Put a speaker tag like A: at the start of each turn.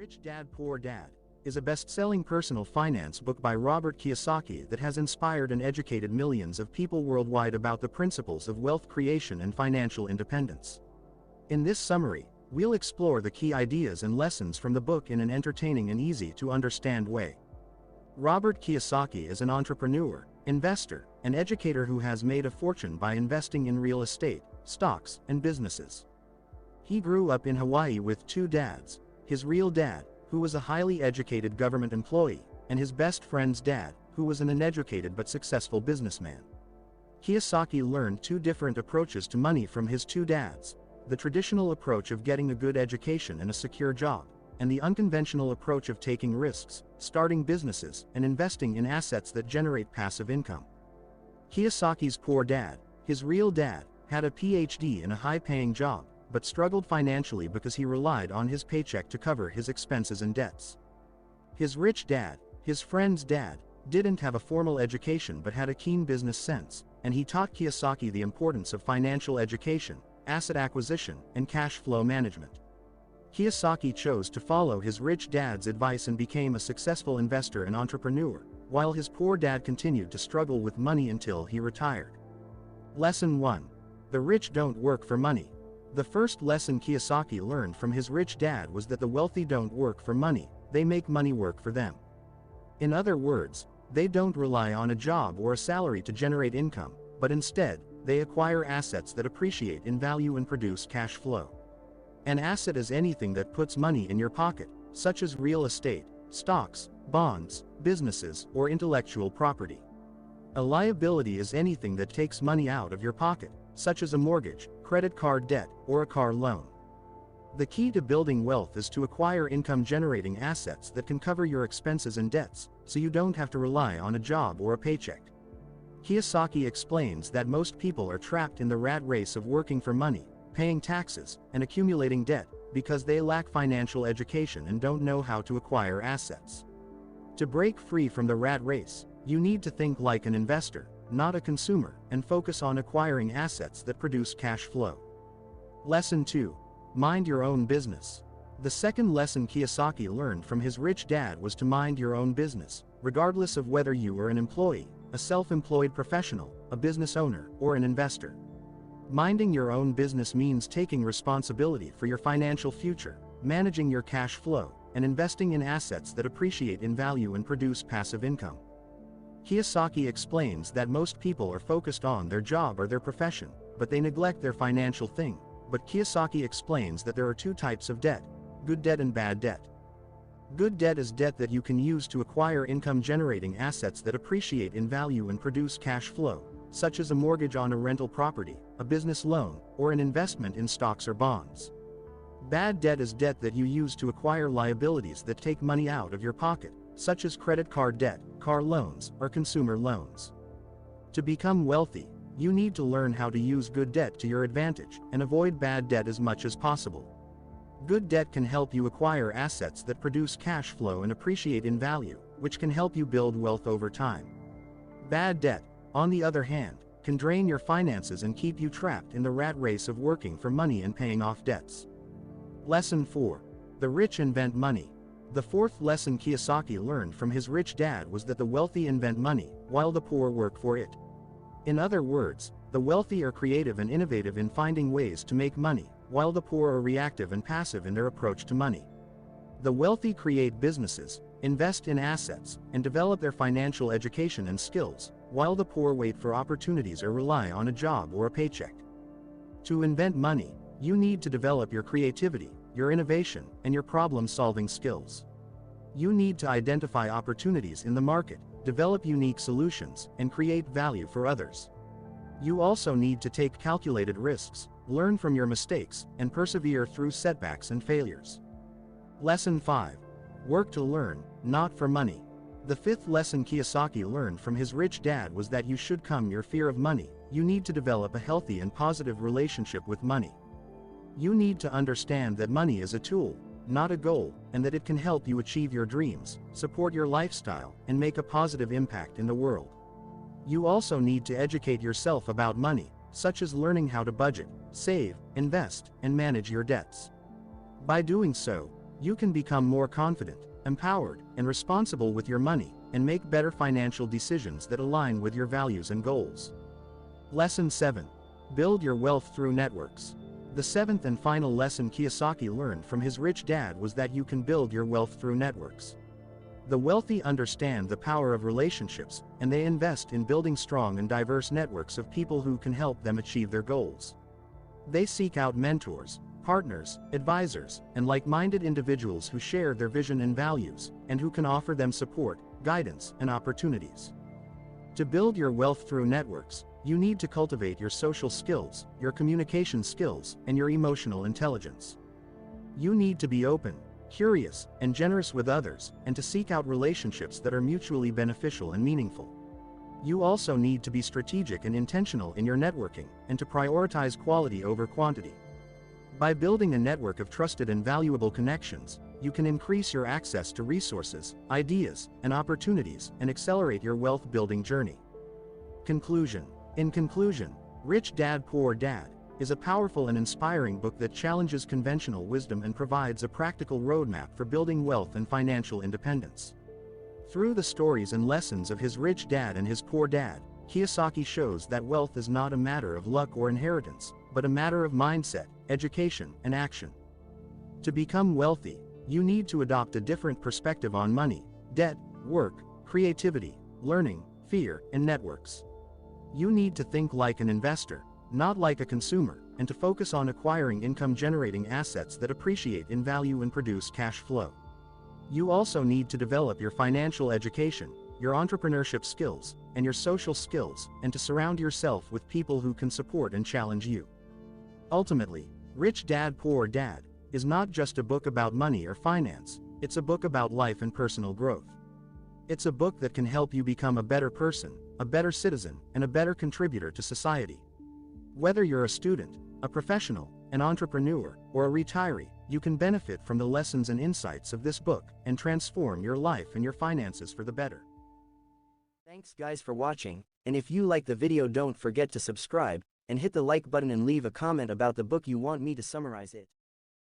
A: Rich Dad Poor Dad is a best-selling personal finance book by Robert Kiyosaki that has inspired and educated millions of people worldwide about the principles of wealth creation and financial independence. In this summary, we'll explore the key ideas and lessons from the book in an entertaining and easy-to-understand way. Robert Kiyosaki is an entrepreneur, investor, and educator who has made a fortune by investing in real estate, stocks, and businesses. He grew up in Hawaii with two dads: his real dad, who was a highly educated government employee, and his best friend's dad, who was an uneducated but successful businessman. Kiyosaki learned two different approaches to money from his two dads: the traditional approach of getting a good education and a secure job, and the unconventional approach of taking risks, starting businesses, and investing in assets that generate passive income. Kiyosaki's poor dad, his real dad, had a PhD in a high-paying job, but struggled financially because he relied on his paycheck to cover his expenses and debts. His rich dad, his friend's dad, didn't have a formal education but had a keen business sense, and he taught Kiyosaki the importance of financial education, asset acquisition, and cash flow management. Kiyosaki chose to follow his rich dad's advice and became a successful investor and entrepreneur, while his poor dad continued to struggle with money until he retired. Lesson 1. The rich don't work for money. The first lesson Kiyosaki learned from his rich dad was that the wealthy don't work for money, they make money work for them. In other words, they don't rely on a job or a salary to generate income, but instead, they acquire assets that appreciate in value and produce cash flow. An asset is anything that puts money in your pocket, such as real estate, stocks, bonds, businesses, or intellectual property. A liability is anything that takes money out of your pocket, such as a mortgage, credit card debt, or a car loan. The key to building wealth is to acquire income-generating assets that can cover your expenses and debts, so you don't have to rely on a job or a paycheck. Kiyosaki explains that most people are trapped in the rat race of working for money, paying taxes, and accumulating debt, because they lack financial education and don't know how to acquire assets. To break free from the rat race, you need to think like an investor, not a consumer, and focus on acquiring assets that produce cash flow. Lesson 2. Mind your own business. The second lesson Kiyosaki learned from his rich dad was to mind your own business, regardless of whether you are an employee, a self-employed professional, a business owner, or an investor. Minding your own business means taking responsibility for your financial future, managing your cash flow, and investing in assets that appreciate in value and produce passive income. Kiyosaki explains that most people are focused on their job or their profession, but they neglect their financial thing. But Kiyosaki explains that there are two types of debt: good debt and bad debt. Good debt is debt that you can use to acquire income-generating assets that appreciate in value and produce cash flow, such as a mortgage on a rental property, a business loan, or an investment in stocks or bonds. Bad debt is debt that you use to acquire liabilities that take money out of your pocket, such as credit card debt, car loans, or consumer loans. To become wealthy, you need to learn how to use good debt to your advantage and avoid bad debt as much as possible. Good debt can help you acquire assets that produce cash flow and appreciate in value, which can help you build wealth over time. Bad debt, on the other hand, can drain your finances and keep you trapped in the rat race of working for money and paying off debts. Lesson 4. The rich invent money. The fourth lesson Kiyosaki learned from his rich dad was that the wealthy invent money, while the poor work for it. In other words, the wealthy are creative and innovative in finding ways to make money, while the poor are reactive and passive in their approach to money. The wealthy create businesses, invest in assets, and develop their financial education and skills, while the poor wait for opportunities or rely on a job or a paycheck. To invent money, you need to develop your creativity, your innovation, and your problem-solving skills. You need to identify opportunities in the market, develop unique solutions, and create value for others. You also need to take calculated risks, learn from your mistakes, and persevere through setbacks and failures. Lesson 5. Work to learn, not for money. The fifth lesson Kiyosaki learned from his rich dad was that you should calm your fear of money. You need to develop a healthy and positive relationship with money. You need to understand that money is a tool, not a goal, and that it can help you achieve your dreams, support your lifestyle, and make a positive impact in the world. You also need to educate yourself about money, such as learning how to budget, save, invest, and manage your debts. By doing so, You can become more confident, empowered, and responsible with your money, and make better financial decisions that align with your values and goals. Lesson 7. Build your wealth through networks. The seventh and final lesson Kiyosaki learned from his rich dad was that you can build your wealth through networks. The wealthy understand the power of relationships, and they invest in building strong and diverse networks of people who can help them achieve their goals. They seek out mentors, partners, advisors, and like-minded individuals who share their vision and values, and who can offer them support, guidance, and opportunities. To build your wealth through networks, you need to cultivate your social skills, your communication skills, and your emotional intelligence. You need to be open, curious, and generous with others, and to seek out relationships that are mutually beneficial and meaningful. You also need to be strategic and intentional in your networking, and to prioritize quality over quantity. By building a network of trusted and valuable connections, you can increase your access to resources, ideas, and opportunities, and accelerate your wealth-building journey. Conclusion. In conclusion, Rich Dad Poor Dad is a powerful and inspiring book that challenges conventional wisdom and provides a practical roadmap for building wealth and financial independence. Through the stories and lessons of his rich dad and his poor dad, Kiyosaki shows that wealth is not a matter of luck or inheritance, but a matter of mindset, education, and action. To become wealthy, you need to adopt a different perspective on money, debt, work, creativity, learning, fear, and networks. You need to think like an investor, not like a consumer, and to focus on acquiring income-generating assets that appreciate in value and produce cash flow. You also need to develop your financial education, your entrepreneurship skills, and your social skills, and to surround yourself with people who can support and challenge you. Ultimately, Rich Dad Poor Dad is not just a book about money or finance, it's a book about life and personal growth. It's a book that can help you become a better person, a better citizen, and a better contributor to society. Whether you're a student, a professional, an entrepreneur, or a retiree, you can benefit from the lessons and insights of this book and transform your life and your finances for the better.
B: Thanks guys for watching, and if you like the video, don't forget to subscribe and hit the like button and leave a comment about the book you want me to summarize it.